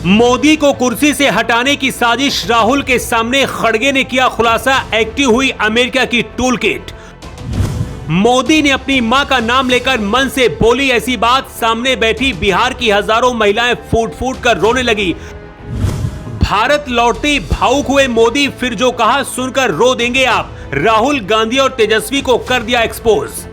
मोदी को कुर्सी से हटाने की साजिश, राहुल के सामने खड़गे ने किया खुलासा, एक्टिव हुई अमेरिका की टूल किट। मोदी ने अपनी मां का नाम लेकर मन से बोली ऐसी बात, सामने बैठी बिहार की हजारों महिलाएं फूट फूट कर रोने लगी। भारत लौटते भावुक हुए मोदी, फिर जो कहा सुनकर रो देंगे आप। राहुल गांधी और तेजस्वी को कर दिया एक्सपोज।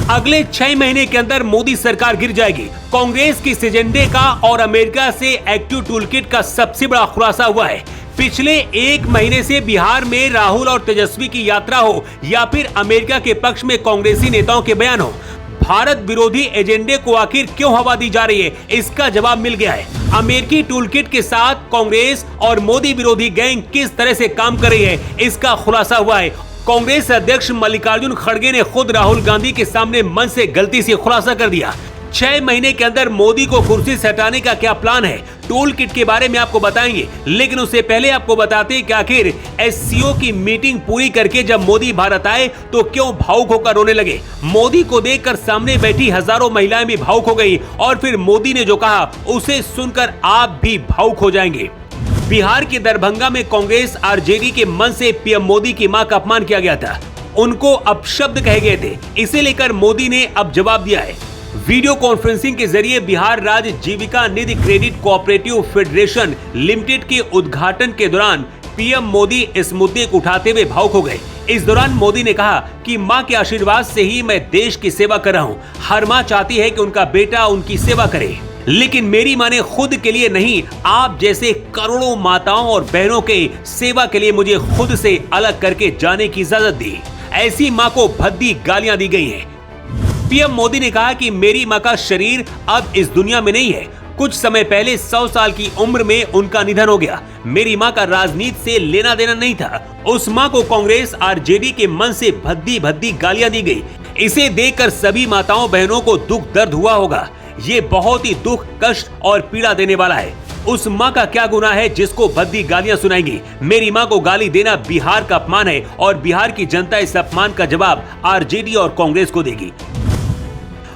अगले 6 महीने के अंदर मोदी सरकार गिर जाएगी। कांग्रेस की इस एजेंडे का और अमेरिका से एक्टिव टूलकिट का सबसे बड़ा खुलासा हुआ है। पिछले 1 महीने से बिहार में राहुल और तेजस्वी की यात्रा हो या फिर अमेरिका के पक्ष में कांग्रेसी नेताओं के बयान हो, भारत विरोधी एजेंडे को आखिर क्यों हवा दी जा रही है, इसका जवाब मिल गया है। अमेरिकी टूलकिट के साथ कांग्रेस और मोदी विरोधी गैंग किस तरह से काम कर रही है, इसका खुलासा हुआ है। कांग्रेस अध्यक्ष मल्लिकार्जुन खड़गे ने खुद राहुल गांधी के सामने मन से गलती से खुलासा कर दिया। 6 महीने के अंदर मोदी को कुर्सी से हटाने का क्या प्लान है, टूल किट के बारे में आपको बताएंगे। लेकिन उससे पहले आपको बताते हैं कि आखिर एससीओ की मीटिंग पूरी करके जब मोदी भारत आए तो क्यों भावुक होकर रोने लगे। मोदी को देखकर सामने बैठी हजारों महिलाएं भी भावुक हो गई और फिर मोदी ने जो कहा उसे सुनकर आप भी भावुक हो जाएंगे। बिहार के दरभंगा में कांग्रेस आरजेडी के मन से पीएम मोदी की मां का अपमान किया गया था, उनको अपशब्द कहे गए थे। इसे लेकर मोदी ने अब जवाब दिया है। वीडियो कॉन्फ्रेंसिंग के जरिए बिहार राज्य जीविका निधि क्रेडिट कोऑपरेटिव फेडरेशन लिमिटेड के उद्घाटन के दौरान पीएम मोदी इस मुद्दे को उठाते हुए भावुक हो गए। इस दौरान मोदी ने कहा कि मां के आशीर्वाद से ही मैं देश की सेवा कर रहा हूं। हर मां चाहती है कि उनका बेटा उनकी सेवा करे, लेकिन मेरी मां ने खुद के लिए नहीं, आप जैसे करोड़ों माताओं और बहनों के सेवा के लिए मुझे खुद से अलग करके जाने की इजाजत दी। ऐसी मां को भद्दी गालियां दी गई हैं। पीएम मोदी ने कहा कि मेरी मां का शरीर अब इस दुनिया में नहीं है। कुछ समय पहले 100 साल की उम्र में उनका निधन हो गया। मेरी मां का राजनीति से लेना देना नहीं था। उस मां को कांग्रेस आरजेडी के मन से भद्दी भद्दी गालियां दी गई। इसे देखकर सभी माताओं बहनों को दुख दर्द हुआ होगा। ये बहुत ही दुख, कष्ट और पीड़ा देने वाला है। उस मां का क्या गुनाह है जिसको भद्दी गालियां सुनाएंगी। मेरी मां को गाली देना बिहार का अपमान है और बिहार की जनता इस अपमान का जवाब आरजेडी और कांग्रेस को देगी।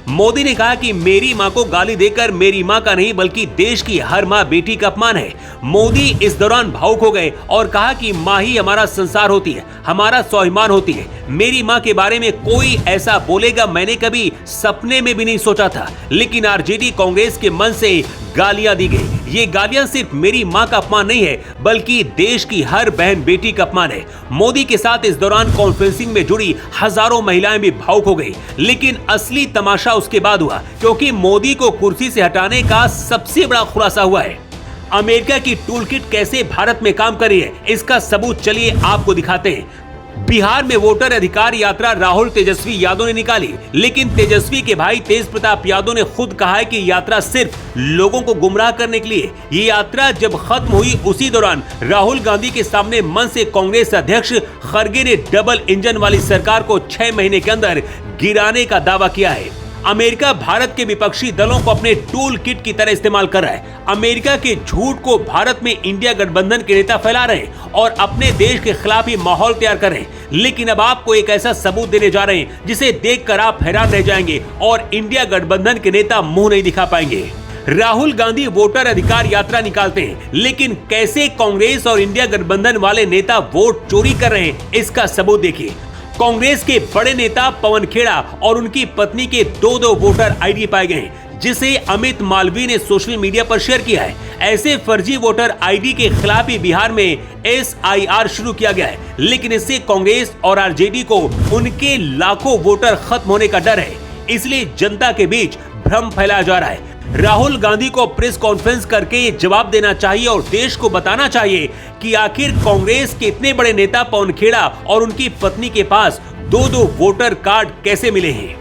मोदी ने कहा कि मेरी मां को गाली देकर मेरी मां का नहीं बल्कि देश की हर मां बेटी का अपमान है। मोदी इस दौरान भावुक हो गए और कहा कि मां ही हमारा संसार होती है, हमारा स्वाभिमान होती है। मेरी मां के बारे में कोई ऐसा बोलेगा मैंने कभी सपने में भी नहीं सोचा था, लेकिन आरजेडी कांग्रेस के मन से गालियां दी गई। ये गालियां सिर्फ मेरी मां का अपमान नहीं है बल्कि देश की हर बहन बेटी का अपमान है। मोदी के साथ इस दौरान कॉन्फ्रेंसिंग में जुड़ी हजारों महिलाएं भी भावुक हो गई, लेकिन असली तमाशा उसके बाद हुआ, क्योंकि मोदी को कुर्सी से हटाने का सबसे बड़ा खुलासा हुआ है। अमेरिका की टूलकिट कैसे भारत में काम कर रही है, इसका सबूत चलिए आपको दिखाते हैं। बिहार में वोटर अधिकार यात्रा राहुल तेजस्वी यादव ने निकाली, लेकिन तेजस्वी के भाई तेज प्रताप यादव ने खुद कहा है कि यात्रा सिर्फ लोगों को गुमराह करने के लिए। ये यात्रा जब खत्म हुई उसी दौरान राहुल गांधी के सामने मन से कांग्रेस अध्यक्ष खड़गे ने डबल इंजन वाली सरकार को 6 महीने के अंदर गिराने का दावा किया है। अमेरिका भारत के विपक्षी दलों को अपने टूल किट की तरह इस्तेमाल कर रहा है। अमेरिका के झूठ को भारत में इंडिया गठबंधन के नेता फैला रहे हैं और अपने देश के खिलाफ ही माहौल तैयार कर रहे हैं। लेकिन अब आपको एक ऐसा सबूत देने जा रहे हैं जिसे देखकर आप हैरान रह जाएंगे और इंडिया गठबंधन के नेता मुंह नहीं दिखा पाएंगे। राहुल गांधी वोटर अधिकार यात्रा निकालते हैं, लेकिन कैसे कांग्रेस और इंडिया गठबंधन वाले नेता वोट चोरी कर रहे हैं, इसका सबूत देखिए। कांग्रेस के बड़े नेता पवन खेड़ा और उनकी पत्नी के 2 वोटर आईडी पाए गए, जिसे अमित मालवीय ने सोशल मीडिया पर शेयर किया है। ऐसे फर्जी वोटर आईडी के खिलाफ ही बिहार में SIR शुरू किया गया है, लेकिन इससे कांग्रेस और आरजेडी को उनके लाखों वोटर खत्म होने का डर है, इसलिए जनता के बीच भ्रम फैलाया जा रहा है। राहुल गांधी को प्रेस कॉन्फ्रेंस करके ये जवाब देना चाहिए और देश को बताना चाहिए कि आखिर कांग्रेस के इतने बड़े नेता पवन खेड़ा और उनकी पत्नी के पास 2 वोटर कार्ड कैसे मिले हैं।